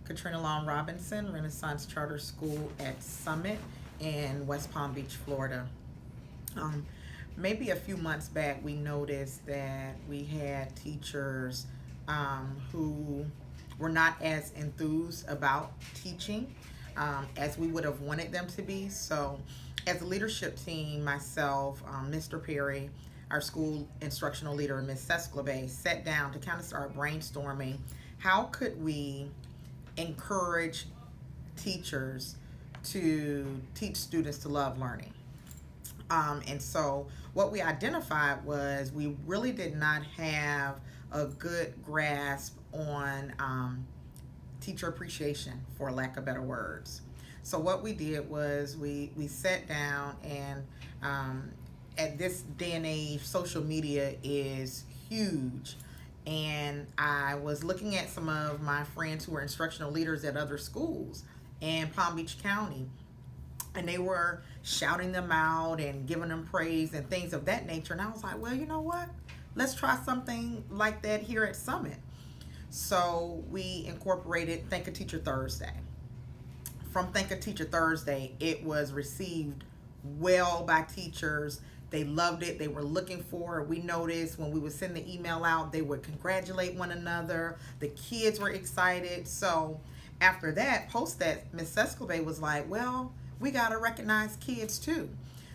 Katrina Long Robinson, Renaissance Charter School at Summit in West Palm Beach, Florida. Um, Maybe a few months back, we noticed that we had teachers who were not as enthused about teaching as we would have wanted them to be. So, as a leadership team, myself, Mr. Perry, our school instructional leader, Ms. Sesclebe, sat down to kind of start brainstorming how could we encourage teachers to teach students to love learning. And so what we identified was we really did not have a good grasp on teacher appreciation, for lack of better words. So what we did was we sat down and at this day and age, social media is huge. And I was looking at some of my friends who were instructional leaders at other schools in Palm Beach County, and they were shouting them out and giving them praise and things of that nature. And I was like, well, you know what? Let's try something like that here at Summit. So we incorporated Thank a Teacher Thursday. From Thank a Teacher Thursday, it was received well by teachers. They loved it. They were looking for it. We noticed when we would send the email out, they would congratulate one another. The kids were excited. So after that, post that, Ms. Sesclebe was like, well, we got to recognize kids too.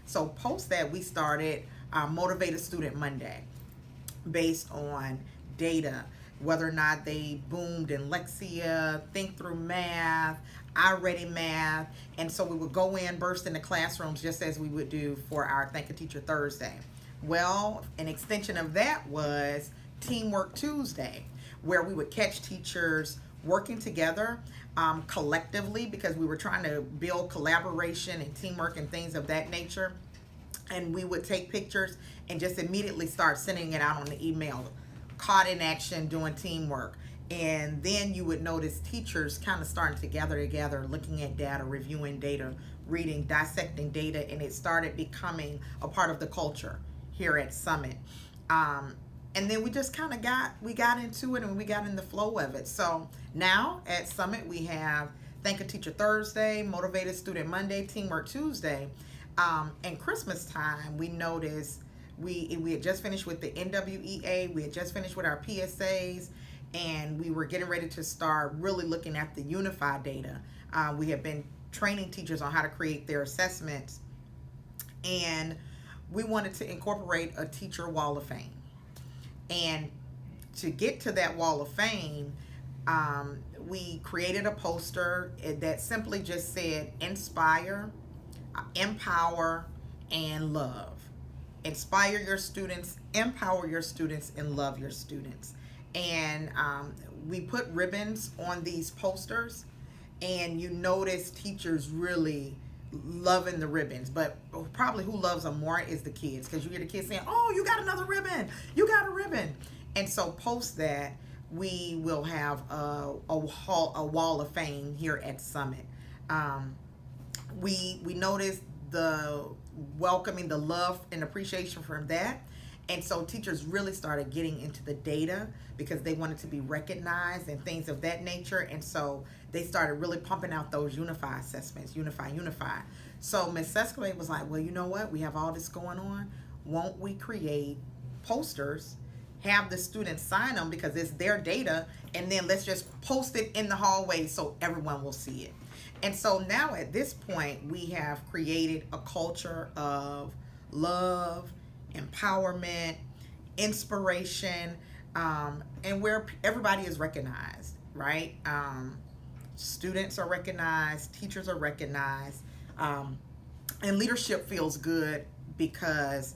So post that, we started Motivated Student Monday based on data, whether or not they boomed in Lexia, Think Through Math, iReady Math. And so we would go in, burst into classrooms just as we would do for our Thank a Teacher Thursday. Well, an extension of that was Teamwork Tuesday, where we would catch teachers working together collectively, because we were trying to build collaboration and teamwork and things of that nature. And we would take pictures and just immediately start sending it out on the email, caught in action doing teamwork. And then you would notice teachers kind of starting to gather together, looking at data, reviewing data, reading, dissecting data, and it started becoming a part of the culture here at Summit. And then we just kind of got into it, and we got in the flow of it. So now at Summit, we have Thank a Teacher Thursday, Motivated Student Monday, Teamwork Tuesday. And Christmas time, we noticed we had just finished with the NWEA, we had just finished with our PSAs, and we were getting ready to start really looking at the unified data. We have been training teachers on how to create their assessments, and we wanted to incorporate a teacher wall of fame. And to get to that wall of fame, we created a poster that simply just said inspire, empower, and love. Inspire your students, empower your students, and love your students. And we put ribbons on these posters, and you notice teachers really loving the ribbons. But probably who loves them more is the kids, because you hear the kids saying, oh, you got another ribbon, you got a ribbon. And so post that, we will have a wall of fame here at Summit. We noticed the welcoming, the love and appreciation from that. And so teachers really started getting into the data because they wanted to be recognized and things of that nature. And so they started really pumping out those unify assessments, unify. So Ms. Sesclebe was like, well, you know what? We have all this going on. Won't we create posters, have the students sign them because it's their data, and then let's just post it in the hallway so everyone will see it. And so now at this point, we have created a culture of love, empowerment, inspiration, and where everybody is recognized, right? Students are recognized, teachers are recognized, and leadership feels good because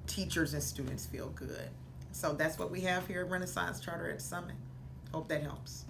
teachers and students feel good. So that's what we have here at Renaissance Charter at Summit. Hope that helps.